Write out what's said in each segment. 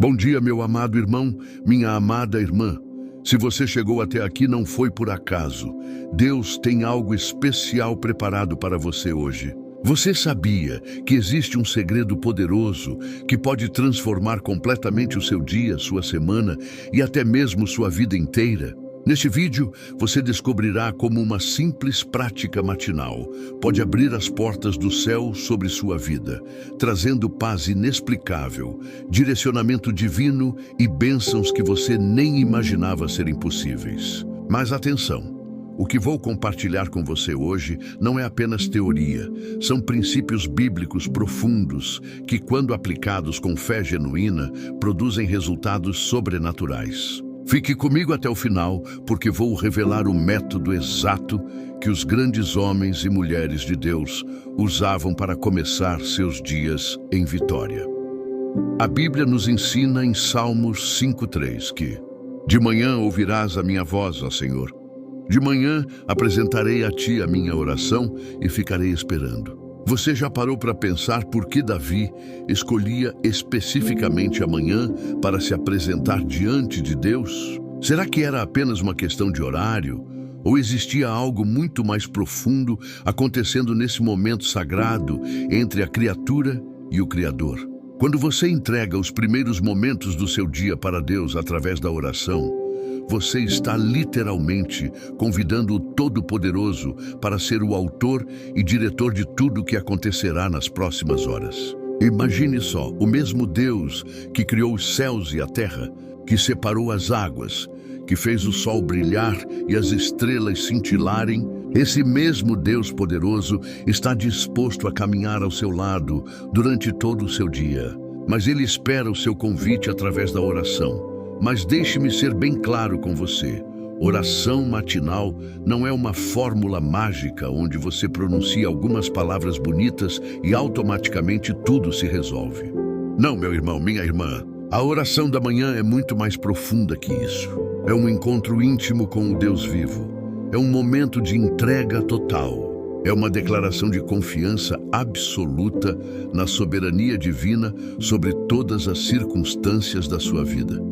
Bom dia, meu amado irmão, minha amada irmã. Se você chegou até aqui, não foi por acaso. Deus tem algo especial preparado para você hoje. Você sabia que existe um segredo poderoso que pode transformar completamente o seu dia, sua semana e até mesmo sua vida inteira? Neste vídeo, você descobrirá como uma simples prática matinal pode abrir as portas do céu sobre sua vida, trazendo paz inexplicável, direcionamento divino e bênçãos que você nem imaginava serem possíveis. Mas atenção! O que vou compartilhar com você hoje não é apenas teoria, são princípios bíblicos profundos que, quando aplicados com fé genuína, produzem resultados sobrenaturais. Fique comigo até o final, porque vou revelar o método exato que os grandes homens e mulheres de Deus usavam para começar seus dias em vitória. A Bíblia nos ensina em Salmos 5:3 que: de manhã ouvirás a minha voz, ó Senhor. De manhã apresentarei a ti a minha oração e ficarei esperando. Você já parou para pensar por que Davi escolhia especificamente a manhã para se apresentar diante de Deus? Será que era apenas uma questão de horário? Ou existia algo muito mais profundo acontecendo nesse momento sagrado entre a criatura e o Criador? Quando você entrega os primeiros momentos do seu dia para Deus através da oração, você está literalmente convidando o Todo-Poderoso para ser o autor e diretor de tudo o que acontecerá nas próximas horas. Imagine só, o mesmo Deus que criou os céus e a terra, que separou as águas, que fez o sol brilhar e as estrelas cintilarem, esse mesmo Deus poderoso está disposto a caminhar ao seu lado durante todo o seu dia. Mas Ele espera o seu convite através da oração. Mas deixe-me ser bem claro com você. Oração matinal não é uma fórmula mágica onde você pronuncia algumas palavras bonitas e automaticamente tudo se resolve. Não, meu irmão, minha irmã. A oração da manhã é muito mais profunda que isso. É um encontro íntimo com o Deus vivo. É um momento de entrega total. É uma declaração de confiança absoluta na soberania divina sobre todas as circunstâncias da sua vida.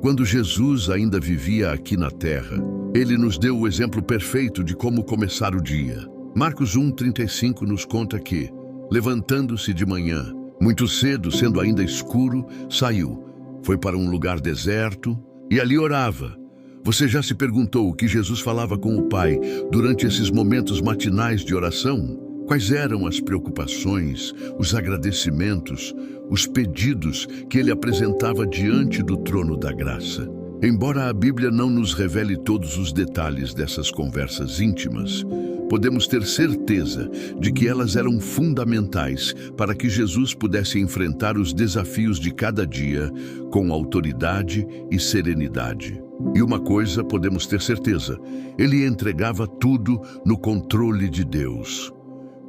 Quando Jesus ainda vivia aqui na terra, ele nos deu o exemplo perfeito de como começar o dia. Marcos 1:35 nos conta que, levantando-se de manhã, muito cedo, sendo ainda escuro, saiu, foi para um lugar deserto e ali orava. Você já se perguntou o que Jesus falava com o Pai durante esses momentos matinais de oração? Quais eram as preocupações, os agradecimentos, os pedidos que ele apresentava diante do trono da graça? Embora a Bíblia não nos revele todos os detalhes dessas conversas íntimas, podemos ter certeza de que elas eram fundamentais para que Jesus pudesse enfrentar os desafios de cada dia com autoridade e serenidade. E uma coisa podemos ter certeza, ele entregava tudo no controle de Deus.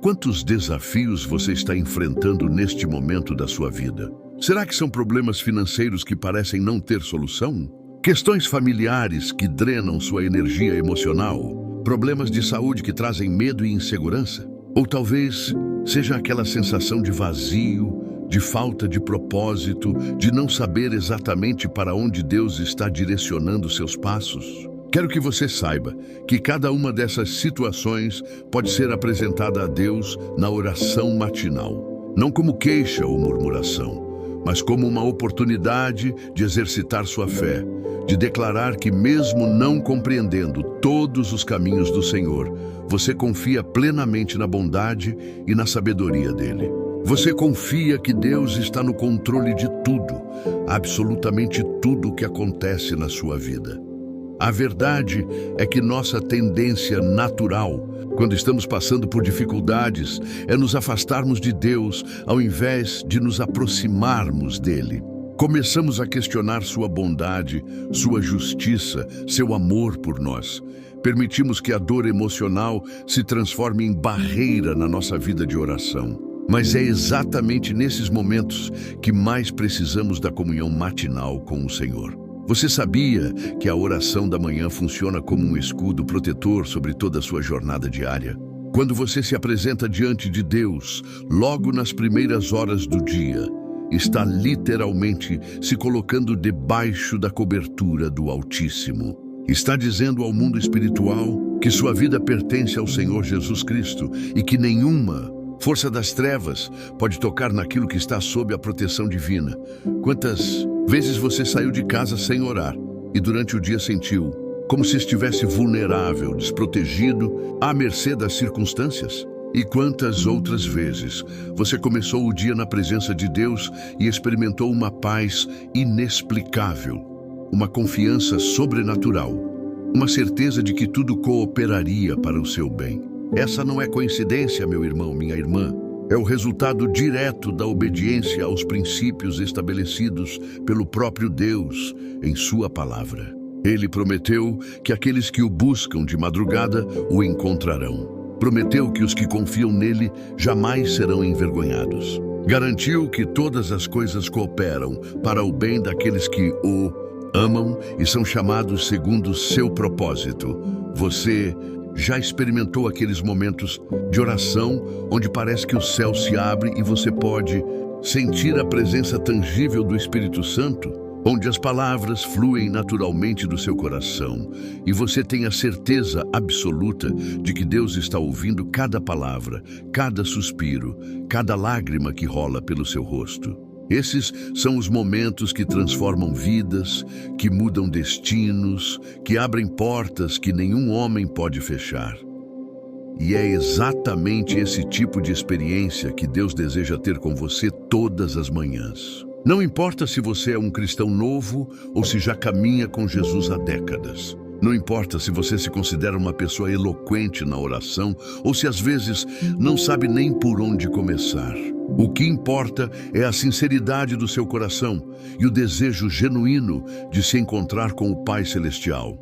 Quantos desafios você está enfrentando neste momento da sua vida? Será que são problemas financeiros que parecem não ter solução? Questões familiares que drenam sua energia emocional? Problemas de saúde que trazem medo e insegurança? Ou talvez seja aquela sensação de vazio, de falta de propósito, de não saber exatamente para onde Deus está direcionando seus passos? Quero que você saiba que cada uma dessas situações pode ser apresentada a Deus na oração matinal. Não como queixa ou murmuração, mas como uma oportunidade de exercitar sua fé, de declarar que mesmo não compreendendo todos os caminhos do Senhor, você confia plenamente na bondade e na sabedoria dele. Você confia que Deus está no controle de tudo, absolutamente tudo o que acontece na sua vida. A verdade é que nossa tendência natural, quando estamos passando por dificuldades, é nos afastarmos de Deus ao invés de nos aproximarmos dele. Começamos a questionar sua bondade, sua justiça, seu amor por nós. Permitimos que a dor emocional se transforme em barreira na nossa vida de oração. Mas é exatamente nesses momentos que mais precisamos da comunhão matinal com o Senhor. Você sabia que a oração da manhã funciona como um escudo protetor sobre toda a sua jornada diária? Quando você se apresenta diante de Deus, logo nas primeiras horas do dia, está literalmente se colocando debaixo da cobertura do Altíssimo. Está dizendo ao mundo espiritual que sua vida pertence ao Senhor Jesus Cristo e que nenhuma força das trevas pode tocar naquilo que está sob a proteção divina. Quantas vezes você saiu de casa sem orar e durante o dia sentiu como se estivesse vulnerável, desprotegido, à mercê das circunstâncias? E quantas outras vezes você começou o dia na presença de Deus e experimentou uma paz inexplicável, uma confiança sobrenatural, uma certeza de que tudo cooperaria para o seu bem? Essa não é coincidência, meu irmão, minha irmã. É o resultado direto da obediência aos princípios estabelecidos pelo próprio Deus em sua palavra. Ele prometeu que aqueles que o buscam de madrugada o encontrarão. Prometeu que os que confiam nele jamais serão envergonhados. Garantiu que todas as coisas cooperam para o bem daqueles que o amam e são chamados segundo o seu propósito. Você já experimentou aqueles momentos de oração onde parece que o céu se abre e você pode sentir a presença tangível do Espírito Santo? Onde as palavras fluem naturalmente do seu coração e você tem a certeza absoluta de que Deus está ouvindo cada palavra, cada suspiro, cada lágrima que rola pelo seu rosto. Esses são os momentos que transformam vidas, que mudam destinos, que abrem portas que nenhum homem pode fechar. E é exatamente esse tipo de experiência que Deus deseja ter com você todas as manhãs. Não importa se você é um cristão novo ou se já caminha com Jesus há décadas. Não importa se você se considera uma pessoa eloquente na oração ou se às vezes não sabe nem por onde começar. O que importa é a sinceridade do seu coração e o desejo genuíno de se encontrar com o Pai Celestial.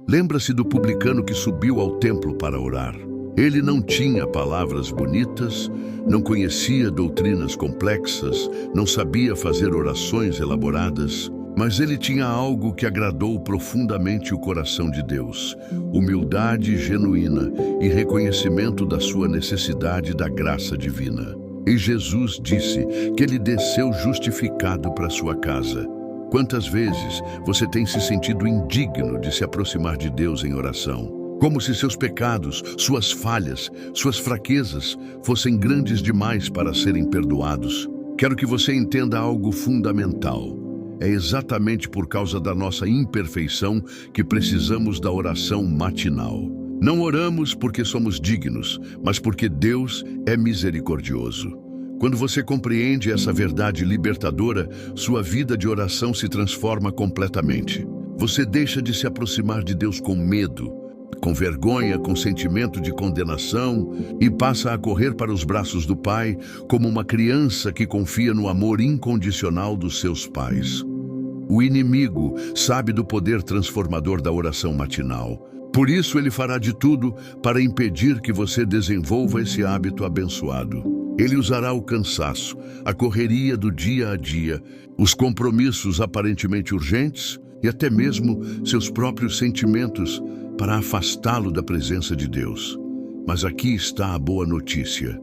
Lembra-se do publicano que subiu ao templo para orar. Ele não tinha palavras bonitas, não conhecia doutrinas complexas, não sabia fazer orações elaboradas, mas ele tinha algo que agradou profundamente o coração de Deus: humildade genuína e reconhecimento da sua necessidade da graça divina. E Jesus disse que ele desceu justificado para sua casa. Quantas vezes você tem se sentido indigno de se aproximar de Deus em oração? Como se seus pecados, suas falhas, suas fraquezas fossem grandes demais para serem perdoados. Quero que você entenda algo fundamental. É exatamente por causa da nossa imperfeição que precisamos da oração matinal. Não oramos porque somos dignos, mas porque Deus é misericordioso. Quando você compreende essa verdade libertadora, sua vida de oração se transforma completamente. Você deixa de se aproximar de Deus com medo, com vergonha, com sentimento de condenação e passa a correr para os braços do Pai como uma criança que confia no amor incondicional dos seus pais. O inimigo sabe do poder transformador da oração matinal. Por isso ele fará de tudo para impedir que você desenvolva esse hábito abençoado. Ele usará o cansaço, a correria do dia a dia, os compromissos aparentemente urgentes e até mesmo seus próprios sentimentos para afastá-lo da presença de Deus. Mas aqui está a boa notícia.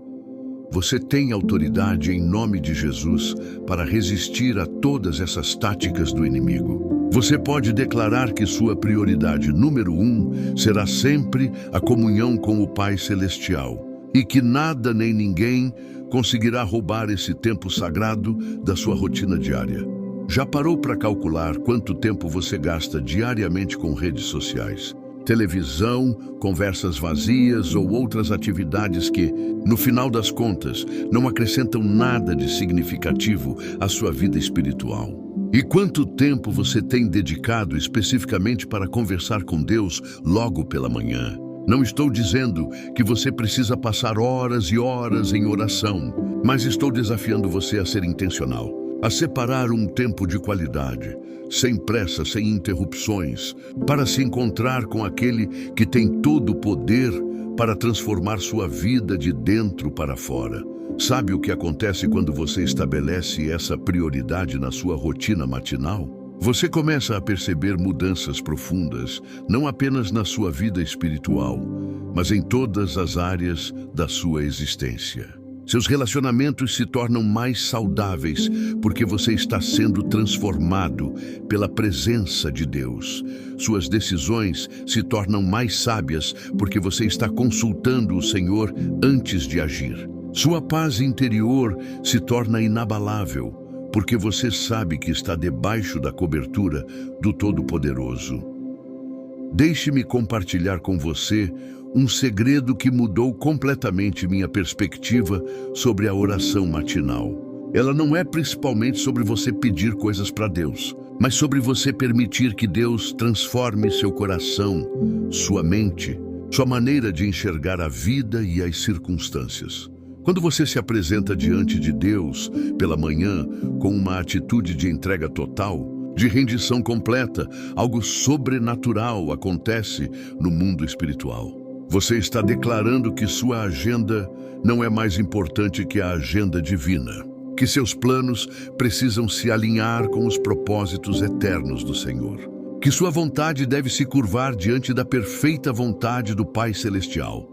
Você tem autoridade em nome de Jesus para resistir a todas essas táticas do inimigo. Você pode declarar que sua prioridade número 1 será sempre a comunhão com o Pai Celestial e que nada nem ninguém conseguirá roubar esse tempo sagrado da sua rotina diária. Já parou para calcular quanto tempo você gasta diariamente com redes sociais? Televisão, conversas vazias ou outras atividades que, no final das contas, não acrescentam nada de significativo à sua vida espiritual. E quanto tempo você tem dedicado especificamente para conversar com Deus logo pela manhã? Não estou dizendo que você precisa passar horas e horas em oração, mas estou desafiando você a ser intencional, a separar um tempo de qualidade, sem pressa, sem interrupções, para se encontrar com aquele que tem todo o poder para transformar sua vida de dentro para fora. Sabe o que acontece quando você estabelece essa prioridade na sua rotina matinal? Você começa a perceber mudanças profundas, não apenas na sua vida espiritual, mas em todas as áreas da sua existência. Seus relacionamentos se tornam mais saudáveis porque você está sendo transformado pela presença de Deus. Suas decisões se tornam mais sábias porque você está consultando o Senhor antes de agir. Sua paz interior se torna inabalável porque você sabe que está debaixo da cobertura do Todo-Poderoso. Deixe-me compartilhar com você um segredo que mudou completamente minha perspectiva sobre a oração matinal. Ela não é principalmente sobre você pedir coisas para Deus, mas sobre você permitir que Deus transforme seu coração, sua mente, sua maneira de enxergar a vida e as circunstâncias. Quando você se apresenta diante de Deus pela manhã com uma atitude de entrega total, de rendição completa, algo sobrenatural acontece no mundo espiritual. Você está declarando que sua agenda não é mais importante que a agenda divina, que seus planos precisam se alinhar com os propósitos eternos do Senhor, que sua vontade deve se curvar diante da perfeita vontade do Pai Celestial.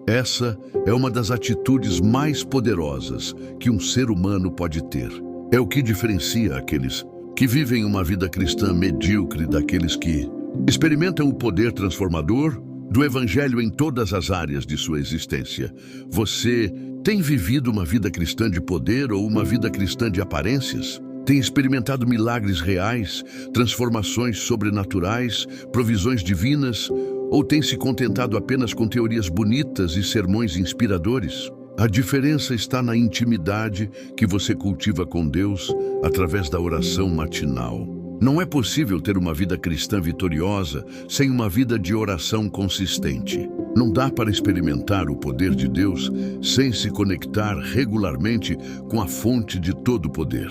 Essa é uma das atitudes mais poderosas que um ser humano pode ter. É o que diferencia aqueles que vivem uma vida cristã medíocre daqueles que experimentam o poder transformador do Evangelho em todas as áreas de sua existência. Você tem vivido uma vida cristã de poder ou uma vida cristã de aparências? Tem experimentado milagres reais, transformações sobrenaturais, provisões divinas? Ou tem se contentado apenas com teorias bonitas e sermões inspiradores? A diferença está na intimidade que você cultiva com Deus através da oração matinal. Não é possível ter uma vida cristã vitoriosa sem uma vida de oração consistente. Não dá para experimentar o poder de Deus sem se conectar regularmente com a fonte de todo o poder.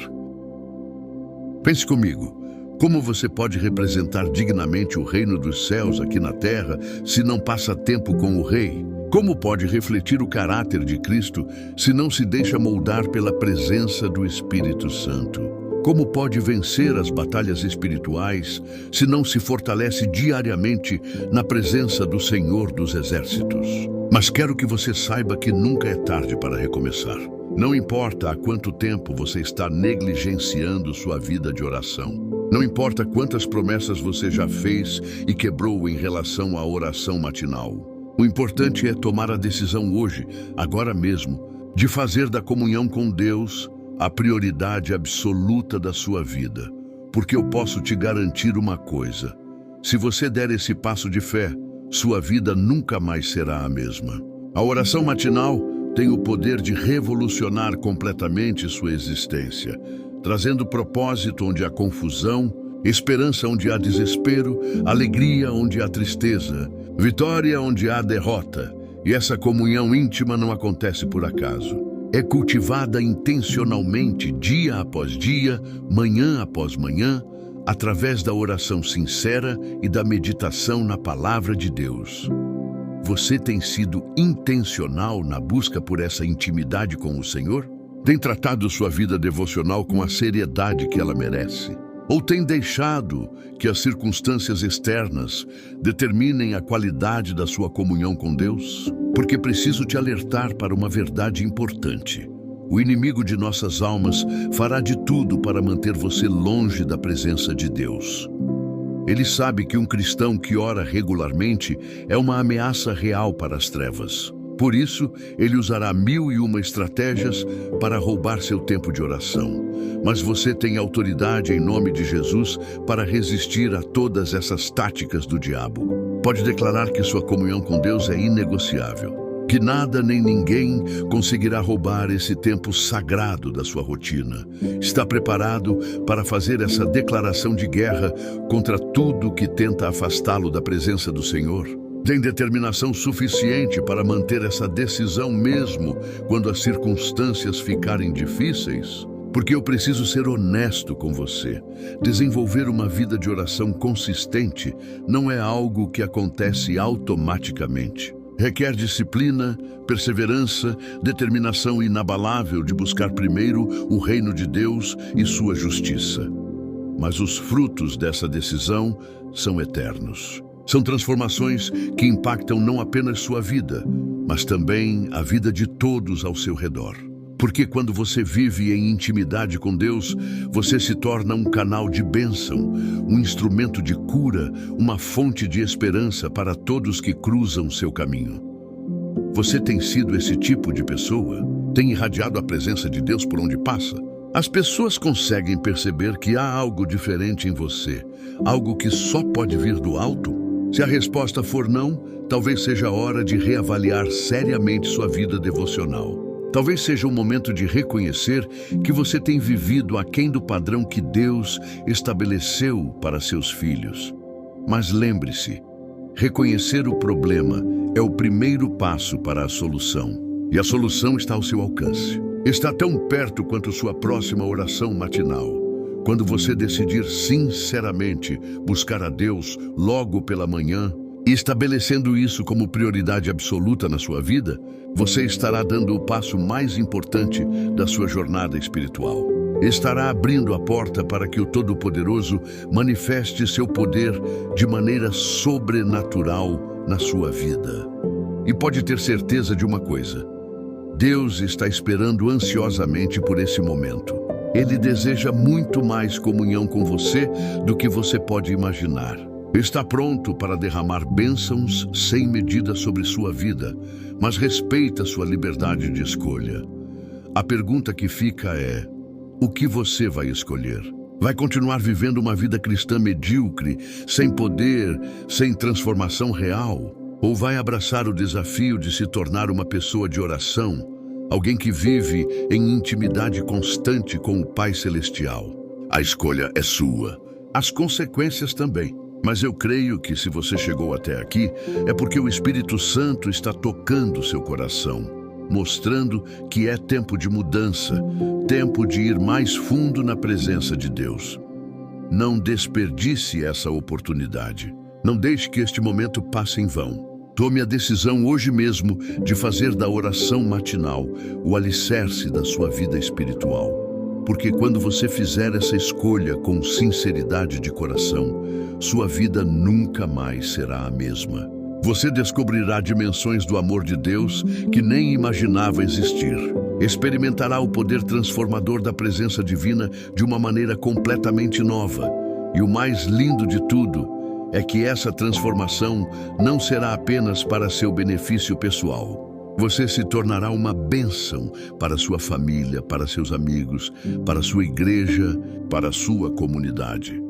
Pense comigo, como você pode representar dignamente o reino dos céus aqui na terra se não passa tempo com o Rei? Como pode refletir o caráter de Cristo se não se deixa moldar pela presença do Espírito Santo? Como pode vencer as batalhas espirituais se não se fortalece diariamente na presença do Senhor dos Exércitos? Mas quero que você saiba que nunca é tarde para recomeçar. Não importa há quanto tempo você está negligenciando sua vida de oração. Não importa quantas promessas você já fez e quebrou em relação à oração matinal. O importante é tomar a decisão hoje, agora mesmo, de fazer da comunhão com Deus a prioridade absoluta da sua vida. Porque eu posso te garantir uma coisa: se você der esse passo de fé, sua vida nunca mais será a mesma. A oração matinal tem o poder de revolucionar completamente sua existência, trazendo propósito onde há confusão, esperança onde há desespero, alegria onde há tristeza, vitória onde há derrota. E essa comunhão íntima não acontece por acaso. É cultivada intencionalmente, dia após dia, manhã após manhã, através da oração sincera e da meditação na palavra de Deus. Você tem sido intencional na busca por essa intimidade com o Senhor? Tem tratado sua vida devocional com a seriedade que ela merece? Ou tem deixado que as circunstâncias externas determinem a qualidade da sua comunhão com Deus? Porque preciso te alertar para uma verdade importante. O inimigo de nossas almas fará de tudo para manter você longe da presença de Deus. Ele sabe que um cristão que ora regularmente é uma ameaça real para as trevas. Por isso, ele usará 1001 estratégias para roubar seu tempo de oração. Mas você tem autoridade em nome de Jesus para resistir a todas essas táticas do diabo. Pode declarar que sua comunhão com Deus é inegociável, que nada nem ninguém conseguirá roubar esse tempo sagrado da sua rotina. Está preparado para fazer essa declaração de guerra contra tudo que tenta afastá-lo da presença do Senhor? Tem determinação suficiente para manter essa decisão mesmo quando as circunstâncias ficarem difíceis? Porque eu preciso ser honesto com você. Desenvolver uma vida de oração consistente não é algo que acontece automaticamente. Requer disciplina, perseverança, determinação inabalável de buscar primeiro o reino de Deus e sua justiça. Mas os frutos dessa decisão são eternos. São transformações que impactam não apenas sua vida, mas também a vida de todos ao seu redor. Porque quando você vive em intimidade com Deus, você se torna um canal de bênção, um instrumento de cura, uma fonte de esperança para todos que cruzam seu caminho. Você tem sido esse tipo de pessoa? Tem irradiado a presença de Deus por onde passa? As pessoas conseguem perceber que há algo diferente em você, algo que só pode vir do alto? Se a resposta for não, talvez seja a hora de reavaliar seriamente sua vida devocional. Talvez seja o momento de reconhecer que você tem vivido aquém do padrão que Deus estabeleceu para seus filhos. Mas lembre-se, reconhecer o problema é o primeiro passo para a solução. E a solução está ao seu alcance. Está tão perto quanto sua próxima oração matinal. Quando você decidir sinceramente buscar a Deus logo pela manhã, e estabelecendo isso como prioridade absoluta na sua vida, você estará dando o passo mais importante da sua jornada espiritual. Estará abrindo a porta para que o Todo-Poderoso manifeste seu poder de maneira sobrenatural na sua vida. E pode ter certeza de uma coisa: Deus está esperando ansiosamente por esse momento. Ele deseja muito mais comunhão com você do que você pode imaginar. Está pronto para derramar bênçãos sem medida sobre sua vida, mas respeita sua liberdade de escolha. A pergunta que fica é: o que você vai escolher? Vai continuar vivendo uma vida cristã medíocre, sem poder, sem transformação real? Ou vai abraçar o desafio de se tornar uma pessoa de oração, alguém que vive em intimidade constante com o Pai Celestial? A escolha é sua, as consequências também. Mas eu creio que se você chegou até aqui, é porque o Espírito Santo está tocando seu coração, mostrando que é tempo de mudança, tempo de ir mais fundo na presença de Deus. Não desperdice essa oportunidade. Não deixe que este momento passe em vão. Tome a decisão hoje mesmo de fazer da oração matinal o alicerce da sua vida espiritual. Porque quando você fizer essa escolha com sinceridade de coração, sua vida nunca mais será a mesma. Você descobrirá dimensões do amor de Deus que nem imaginava existir. Experimentará o poder transformador da presença divina de uma maneira completamente nova. E o mais lindo de tudo é que essa transformação não será apenas para seu benefício pessoal. Você se tornará uma bênção para sua família, para seus amigos, para sua igreja, para sua comunidade.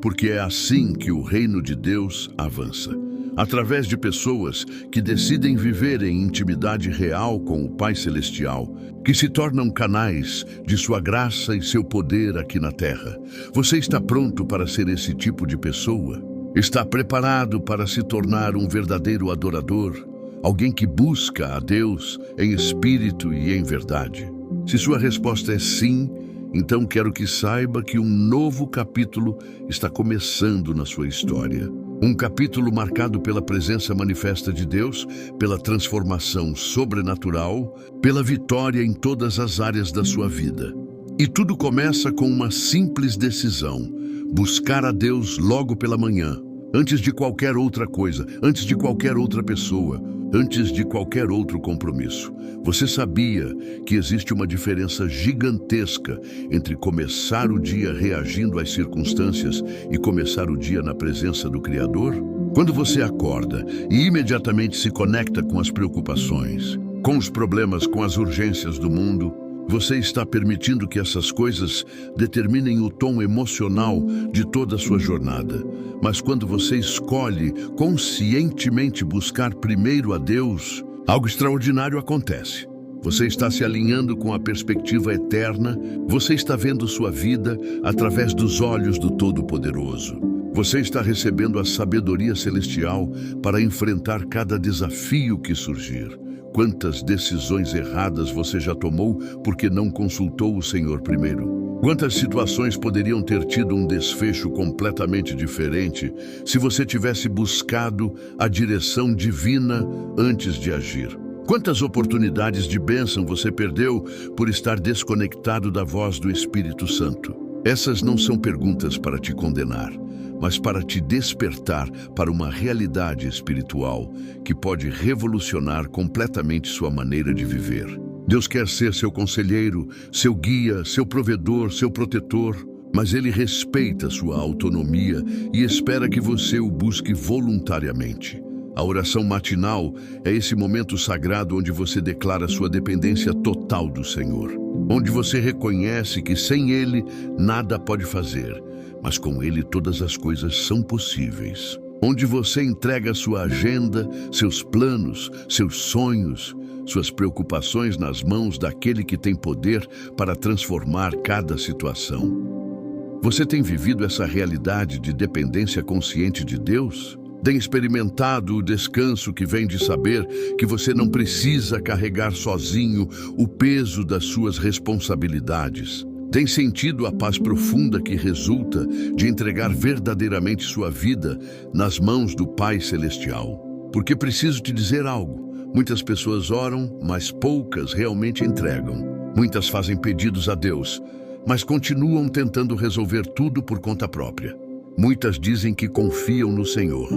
Porque é assim que o reino de Deus avança. Através de pessoas que decidem viver em intimidade real com o Pai Celestial, que se tornam canais de sua graça e seu poder aqui na Terra. Você está pronto para ser esse tipo de pessoa? Está preparado para se tornar um verdadeiro adorador? Alguém que busca a Deus em espírito e em verdade? Se sua resposta é sim, então quero que saiba que um novo capítulo está começando na sua história. Um capítulo marcado pela presença manifesta de Deus, pela transformação sobrenatural, pela vitória em todas as áreas da sua vida. E tudo começa com uma simples decisão: buscar a Deus logo pela manhã, antes de qualquer outra coisa, antes de qualquer outra pessoa, antes de qualquer outro compromisso. Você sabia que existe uma diferença gigantesca entre começar o dia reagindo às circunstâncias e começar o dia na presença do Criador? Quando você acorda e imediatamente se conecta com as preocupações, com os problemas, com as urgências do mundo, você está permitindo que essas coisas determinem o tom emocional de toda a sua jornada. Mas quando você escolhe conscientemente buscar primeiro a Deus, algo extraordinário acontece. Você está se alinhando com a perspectiva eterna, você está vendo sua vida através dos olhos do Todo-Poderoso. Você está recebendo a sabedoria celestial para enfrentar cada desafio que surgir. Quantas decisões erradas você já tomou porque não consultou o Senhor primeiro? Quantas situações poderiam ter tido um desfecho completamente diferente se você tivesse buscado a direção divina antes de agir? Quantas oportunidades de bênção você perdeu por estar desconectado da voz do Espírito Santo? Essas não são perguntas para te condenar, mas para te despertar para uma realidade espiritual que pode revolucionar completamente sua maneira de viver. Deus quer ser seu conselheiro, seu guia, seu provedor, seu protetor, mas Ele respeita sua autonomia e espera que você o busque voluntariamente. A oração matinal é esse momento sagrado onde você declara sua dependência total do Senhor, onde você reconhece que sem Ele nada pode fazer, mas com Ele todas as coisas são possíveis. Onde você entrega sua agenda, seus planos, seus sonhos, suas preocupações nas mãos daquele que tem poder para transformar cada situação. Você tem vivido essa realidade de dependência consciente de Deus? Tem experimentado o descanso que vem de saber que você não precisa carregar sozinho o peso das suas responsabilidades? Tem sentido a paz profunda que resulta de entregar verdadeiramente sua vida nas mãos do Pai Celestial? Porque preciso te dizer algo. Muitas pessoas oram, mas poucas realmente entregam. Muitas fazem pedidos a Deus, mas continuam tentando resolver tudo por conta própria. Muitas dizem que confiam no Senhor,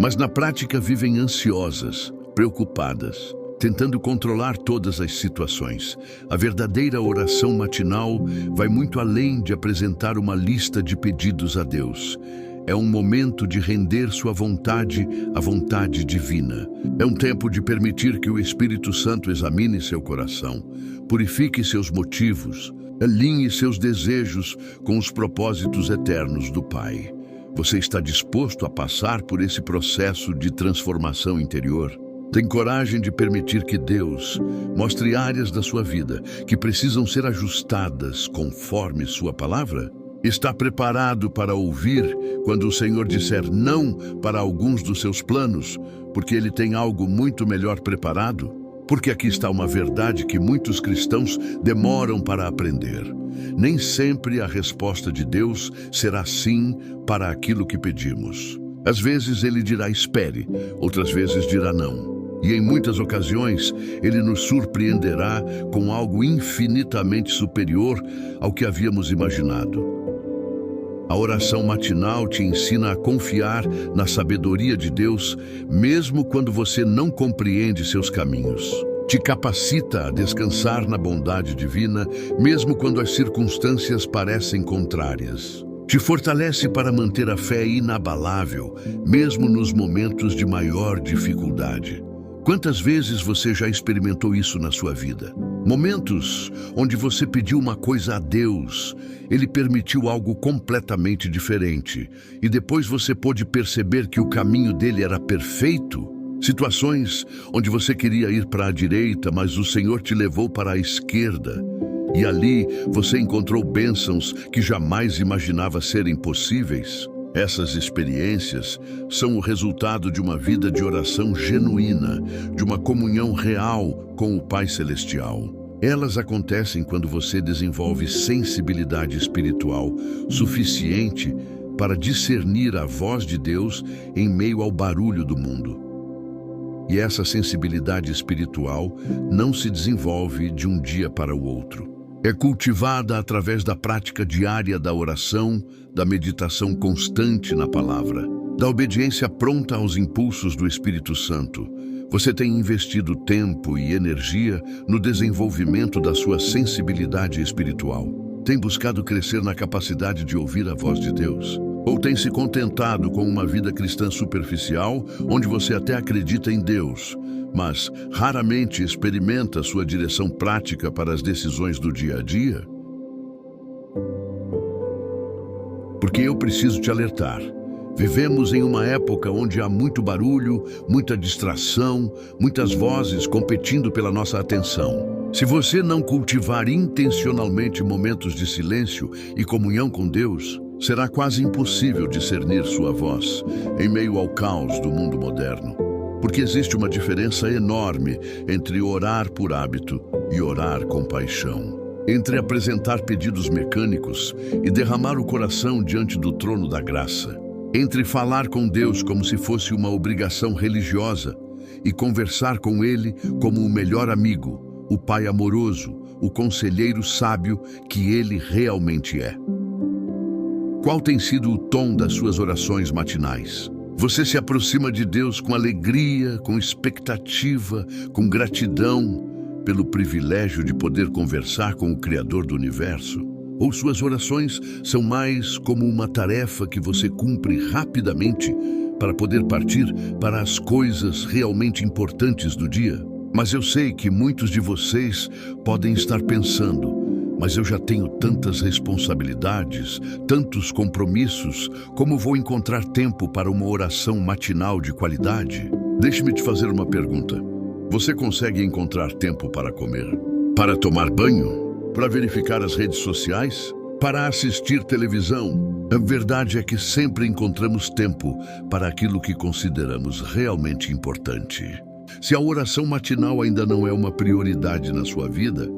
mas na prática vivem ansiosas, preocupadas, tentando controlar todas as situações. A verdadeira oração matinal vai muito além de apresentar uma lista de pedidos a Deus. É um momento de render sua vontade à vontade divina. É um tempo de permitir que o Espírito Santo examine seu coração, purifique seus motivos, alinhe seus desejos com os propósitos eternos do Pai. Você está disposto a passar por esse processo de transformação interior? Tem coragem de permitir que Deus mostre áreas da sua vida que precisam ser ajustadas conforme sua palavra? Está preparado para ouvir quando o Senhor disser não para alguns dos seus planos, porque Ele tem algo muito melhor preparado? Porque aqui está uma verdade que muitos cristãos demoram para aprender. Nem sempre a resposta de Deus será sim para aquilo que pedimos. Às vezes Ele dirá espere, outras vezes dirá não. E em muitas ocasiões Ele nos surpreenderá com algo infinitamente superior ao que havíamos imaginado. A oração matinal te ensina a confiar na sabedoria de Deus, mesmo quando você não compreende seus caminhos. Te capacita a descansar na bondade divina, mesmo quando as circunstâncias parecem contrárias. Te fortalece para manter a fé inabalável, mesmo nos momentos de maior dificuldade. Quantas vezes você já experimentou isso na sua vida? Momentos onde você pediu uma coisa a Deus, Ele permitiu algo completamente diferente, e depois você pôde perceber que o caminho dele era perfeito? Situações onde você queria ir para a direita, mas o Senhor te levou para a esquerda, e ali você encontrou bênçãos que jamais imaginava serem possíveis? Essas experiências são o resultado de uma vida de oração genuína, de uma comunhão real com o Pai Celestial. Elas acontecem quando você desenvolve sensibilidade espiritual suficiente para discernir a voz de Deus em meio ao barulho do mundo. E essa sensibilidade espiritual não se desenvolve de um dia para o outro. É cultivada através da prática diária da oração, da meditação constante na palavra, da obediência pronta aos impulsos do Espírito Santo. Você tem investido tempo e energia no desenvolvimento da sua sensibilidade espiritual. Tem buscado crescer na capacidade de ouvir a voz de Deus? Ou tem se contentado com uma vida cristã superficial, onde você até acredita em Deus, mas raramente experimenta sua direção prática para as decisões do dia a dia? Porque eu preciso te alertar. Vivemos em uma época onde há muito barulho, muita distração, muitas vozes competindo pela nossa atenção. Se você não cultivar intencionalmente momentos de silêncio e comunhão com Deus, será quase impossível discernir sua voz em meio ao caos do mundo moderno. Porque existe uma diferença enorme entre orar por hábito e orar com paixão. Entre apresentar pedidos mecânicos e derramar o coração diante do trono da graça. Entre falar com Deus como se fosse uma obrigação religiosa e conversar com Ele como o melhor amigo, o Pai amoroso, o conselheiro sábio que Ele realmente é. Qual tem sido o tom das suas orações matinais? Você se aproxima de Deus com alegria, com expectativa, com gratidão, pelo privilégio de poder conversar com o Criador do Universo? Ou suas orações são mais como uma tarefa que você cumpre rapidamente para poder partir para as coisas realmente importantes do dia? Mas eu sei que muitos de vocês podem estar pensando: mas eu já tenho tantas responsabilidades, tantos compromissos, como vou encontrar tempo para uma oração matinal de qualidade? Deixe-me te fazer uma pergunta. Você consegue encontrar tempo para comer? Para tomar banho? Para verificar as redes sociais? Para assistir televisão? A verdade é que sempre encontramos tempo para aquilo que consideramos realmente importante. Se a oração matinal ainda não é uma prioridade na sua vida,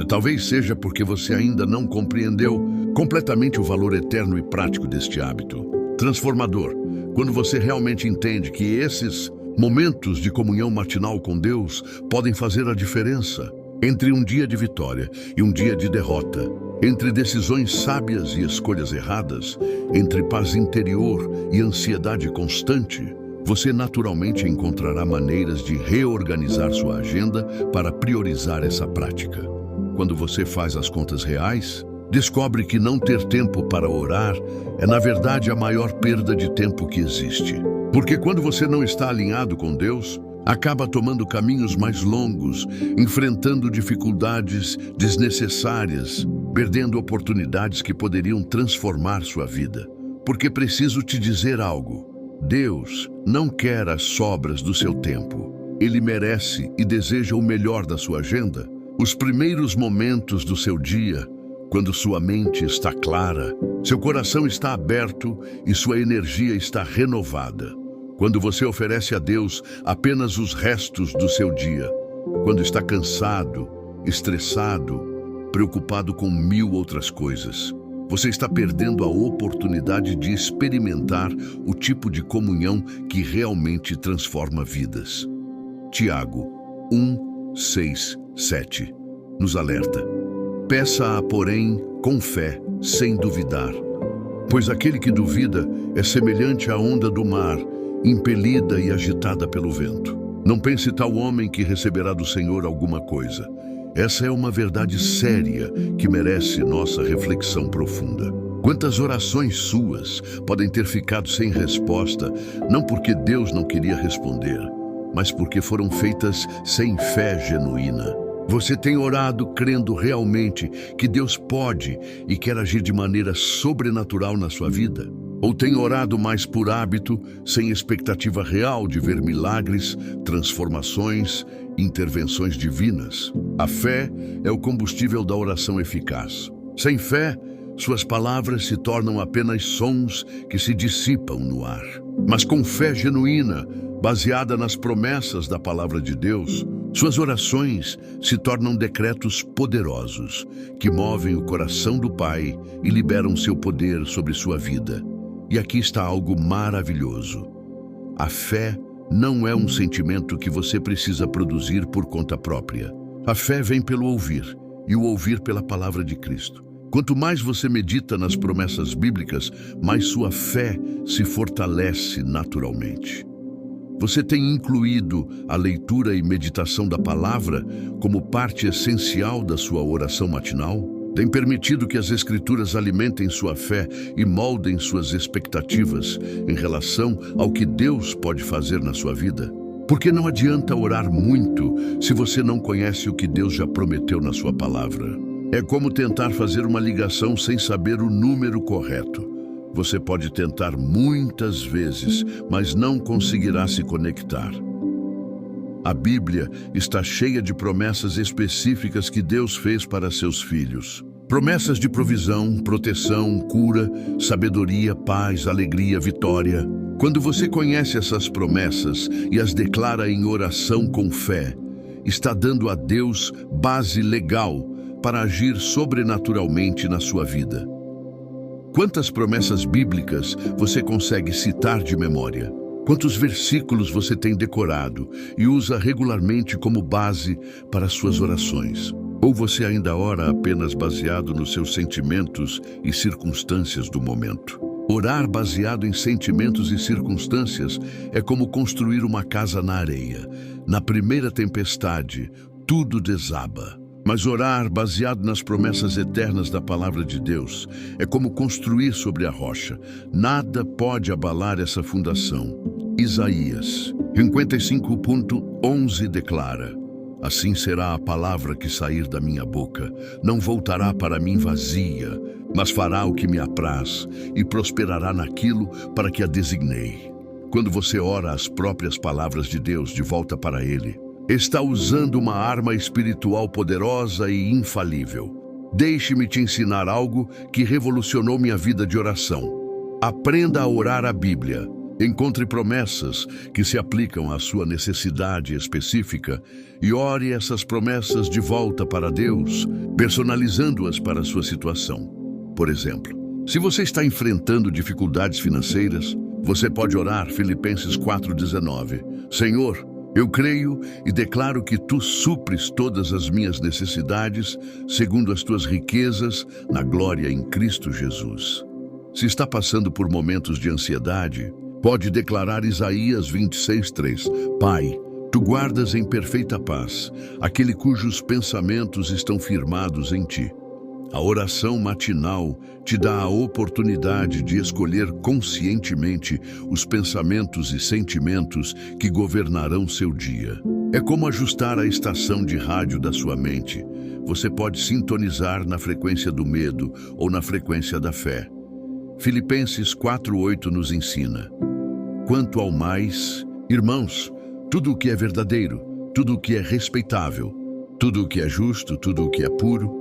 talvez seja porque você ainda não compreendeu completamente o valor eterno e prático deste hábito transformador. Quando você realmente entende que esses momentos de comunhão matinal com Deus podem fazer a diferença entre um dia de vitória e um dia de derrota, entre decisões sábias e escolhas erradas, entre paz interior e ansiedade constante, você naturalmente encontrará maneiras de reorganizar sua agenda para priorizar essa prática. Quando você faz as contas reais, descobre que não ter tempo para orar é, na verdade, a maior perda de tempo que existe. Porque quando você não está alinhado com Deus, acaba tomando caminhos mais longos, enfrentando dificuldades desnecessárias, perdendo oportunidades que poderiam transformar sua vida. Porque preciso te dizer algo: Deus não quer as sobras do seu tempo. Ele merece e deseja o melhor da sua agenda. Os primeiros momentos do seu dia, quando sua mente está clara, seu coração está aberto e sua energia está renovada. Quando você oferece a Deus apenas os restos do seu dia, quando está cansado, estressado, preocupado com 1000 outras coisas, você está perdendo a oportunidade de experimentar o tipo de comunhão que realmente transforma vidas. Tiago 1, 6, 7 nos alerta: peça-a, porém, com fé, sem duvidar. Pois aquele que duvida é semelhante à onda do mar, impelida e agitada pelo vento. Não pense tal homem que receberá do Senhor alguma coisa. Essa é uma verdade séria que merece nossa reflexão profunda. Quantas orações suas podem ter ficado sem resposta, não porque Deus não queria responder, mas porque foram feitas sem fé genuína? Você tem orado crendo realmente que Deus pode e quer agir de maneira sobrenatural na sua vida? Ou tem orado mais por hábito, sem expectativa real de ver milagres, transformações, intervenções divinas? A fé é o combustível da oração eficaz. Sem fé, suas palavras se tornam apenas sons que se dissipam no ar. Mas com fé genuína, baseada nas promessas da palavra de Deus, suas orações se tornam decretos poderosos que movem o coração do Pai e liberam seu poder sobre sua vida. E aqui está algo maravilhoso. A fé não é um sentimento que você precisa produzir por conta própria. A fé vem pelo ouvir, e o ouvir pela palavra de Cristo. Quanto mais você medita nas promessas bíblicas, mais sua fé se fortalece naturalmente. Você tem incluído a leitura e meditação da palavra como parte essencial da sua oração matinal? Tem permitido que as Escrituras alimentem sua fé e moldem suas expectativas em relação ao que Deus pode fazer na sua vida? Porque não adianta orar muito se você não conhece o que Deus já prometeu na sua palavra. É como tentar fazer uma ligação sem saber o número correto. Você pode tentar muitas vezes, mas não conseguirá se conectar. A Bíblia está cheia de promessas específicas que Deus fez para seus filhos. Promessas de provisão, proteção, cura, sabedoria, paz, alegria, vitória. Quando você conhece essas promessas e as declara em oração com fé, está dando a Deus base legal para agir sobrenaturalmente na sua vida. Quantas promessas bíblicas você consegue citar de memória? Quantos versículos você tem decorado e usa regularmente como base para suas orações? Ou você ainda ora apenas baseado nos seus sentimentos e circunstâncias do momento? Orar baseado em sentimentos e circunstâncias é como construir uma casa na areia. Na primeira tempestade, tudo desaba. Mas orar, baseado nas promessas eternas da palavra de Deus, é como construir sobre a rocha. Nada pode abalar essa fundação. Isaías 55:11 declara: assim será a palavra que sair da minha boca. Não voltará para mim vazia, mas fará o que me apraz e prosperará naquilo para que a designei. Quando você ora as próprias palavras de Deus de volta para Ele, está usando uma arma espiritual poderosa e infalível. Deixe-me te ensinar algo que revolucionou minha vida de oração. Aprenda a orar a Bíblia. Encontre promessas que se aplicam à sua necessidade específica e ore essas promessas de volta para Deus, personalizando-as para a sua situação. Por exemplo, se você está enfrentando dificuldades financeiras, você pode orar Filipenses 4:19. Senhor, eu creio e declaro que Tu supres todas as minhas necessidades segundo as Tuas riquezas na glória em Cristo Jesus. Se está passando por momentos de ansiedade, pode declarar Isaías 26:3. Pai, Tu guardas em perfeita paz aquele cujos pensamentos estão firmados em Ti. A oração matinal te dá a oportunidade de escolher conscientemente os pensamentos e sentimentos que governarão seu dia. É como ajustar a estação de rádio da sua mente. Você pode sintonizar na frequência do medo ou na frequência da fé. Filipenses 4:8 nos ensina: quanto ao mais, irmãos, tudo o que é verdadeiro, tudo o que é respeitável, tudo o que é justo, tudo o que é puro,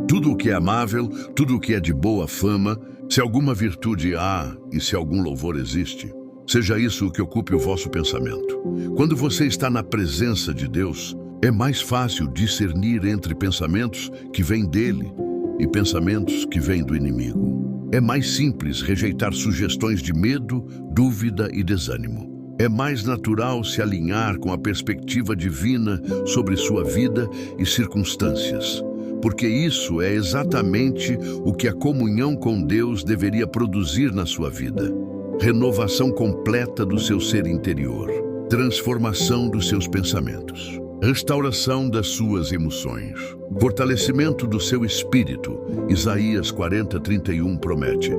tudo o que é amável, tudo o que é de boa fama, se alguma virtude há e se algum louvor existe, seja isso o que ocupe o vosso pensamento. Quando você está na presença de Deus, é mais fácil discernir entre pensamentos que vêm dele e pensamentos que vêm do inimigo. É mais simples rejeitar sugestões de medo, dúvida e desânimo. É mais natural se alinhar com a perspectiva divina sobre sua vida e circunstâncias, porque isso é exatamente o que a comunhão com Deus deveria produzir na sua vida. Renovação completa do seu ser interior, transformação dos seus pensamentos, restauração das suas emoções, fortalecimento do seu espírito. Isaías 40:31 promete: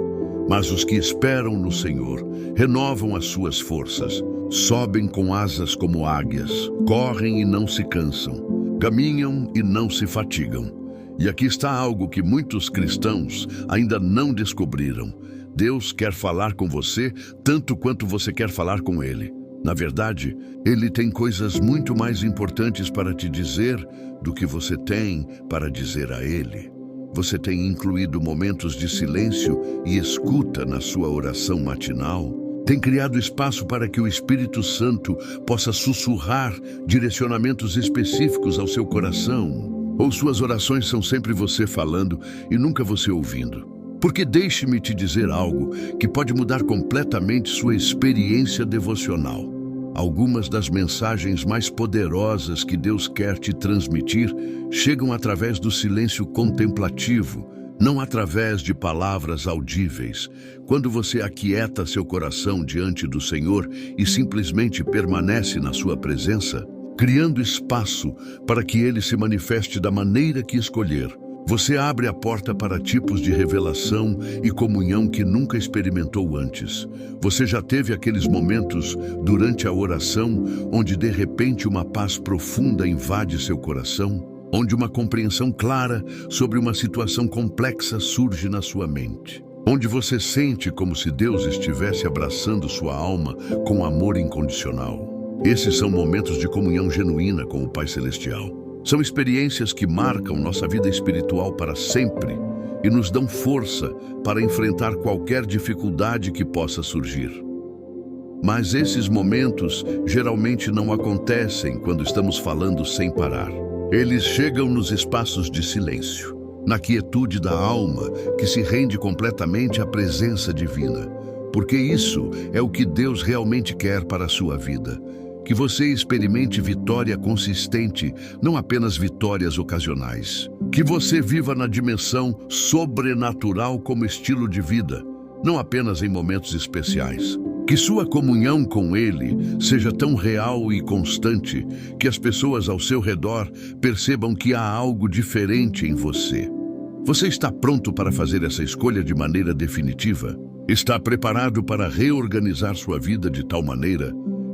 mas os que esperam no Senhor renovam as suas forças, sobem com asas como águias, correm e não se cansam, caminham e não se fatigam. E aqui está algo que muitos cristãos ainda não descobriram. Deus quer falar com você tanto quanto você quer falar com Ele. Na verdade, Ele tem coisas muito mais importantes para te dizer do que você tem para dizer a Ele. Você tem incluído momentos de silêncio e escuta na sua oração matinal? Tem criado espaço para que o Espírito Santo possa sussurrar direcionamentos específicos ao seu coração? Ou suas orações são sempre você falando e nunca você ouvindo? Porque deixe-me te dizer algo que pode mudar completamente sua experiência devocional. Algumas das mensagens mais poderosas que Deus quer te transmitir chegam através do silêncio contemplativo, não através de palavras audíveis. Quando você aquieta seu coração diante do Senhor e simplesmente permanece na sua presença, criando espaço para que Ele se manifeste da maneira que escolher, você abre a porta para tipos de revelação e comunhão que nunca experimentou antes. Você já teve aqueles momentos durante a oração onde de repente uma paz profunda invade seu coração? Onde uma compreensão clara sobre uma situação complexa surge na sua mente? Onde você sente como se Deus estivesse abraçando sua alma com amor incondicional? Esses são momentos de comunhão genuína com o Pai Celestial. São experiências que marcam nossa vida espiritual para sempre e nos dão força para enfrentar qualquer dificuldade que possa surgir. Mas esses momentos geralmente não acontecem quando estamos falando sem parar. Eles chegam nos espaços de silêncio, na quietude da alma que se rende completamente à presença divina. Porque isso é o que Deus realmente quer para a sua vida. Que você experimente vitória consistente, não apenas vitórias ocasionais. Que você viva na dimensão sobrenatural como estilo de vida, não apenas em momentos especiais. Que sua comunhão com Ele seja tão real e constante que as pessoas ao seu redor percebam que há algo diferente em você. Você está pronto para fazer essa escolha de maneira definitiva? Está preparado para reorganizar sua vida de tal maneira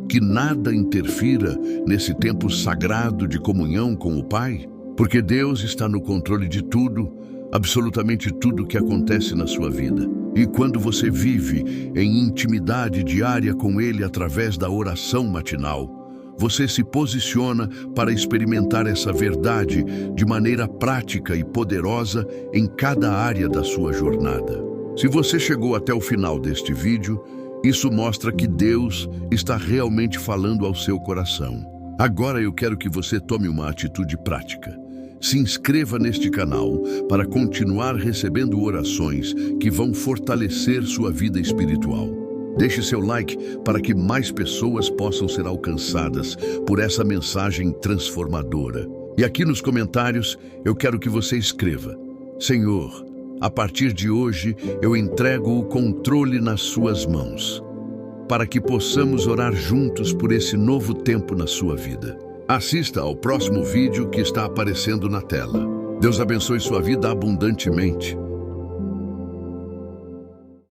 que nada interfira nesse tempo sagrado de comunhão com o Pai? Porque Deus está no controle de tudo, absolutamente tudo que acontece na sua vida. E quando você vive em intimidade diária com Ele através da oração matinal, você se posiciona para experimentar essa verdade de maneira prática e poderosa em cada área da sua jornada. Se você chegou até o final deste vídeo, isso mostra que Deus está realmente falando ao seu coração. Agora eu quero que você tome uma atitude prática. Se inscreva neste canal para continuar recebendo orações que vão fortalecer sua vida espiritual. Deixe seu like para que mais pessoas possam ser alcançadas por essa mensagem transformadora. E aqui nos comentários eu quero que você escreva: Senhor, a partir de hoje eu entrego o controle nas suas mãos, para que possamos orar juntos por esse novo tempo na sua vida. Assista ao próximo vídeo que está aparecendo na tela. Deus abençoe sua vida abundantemente.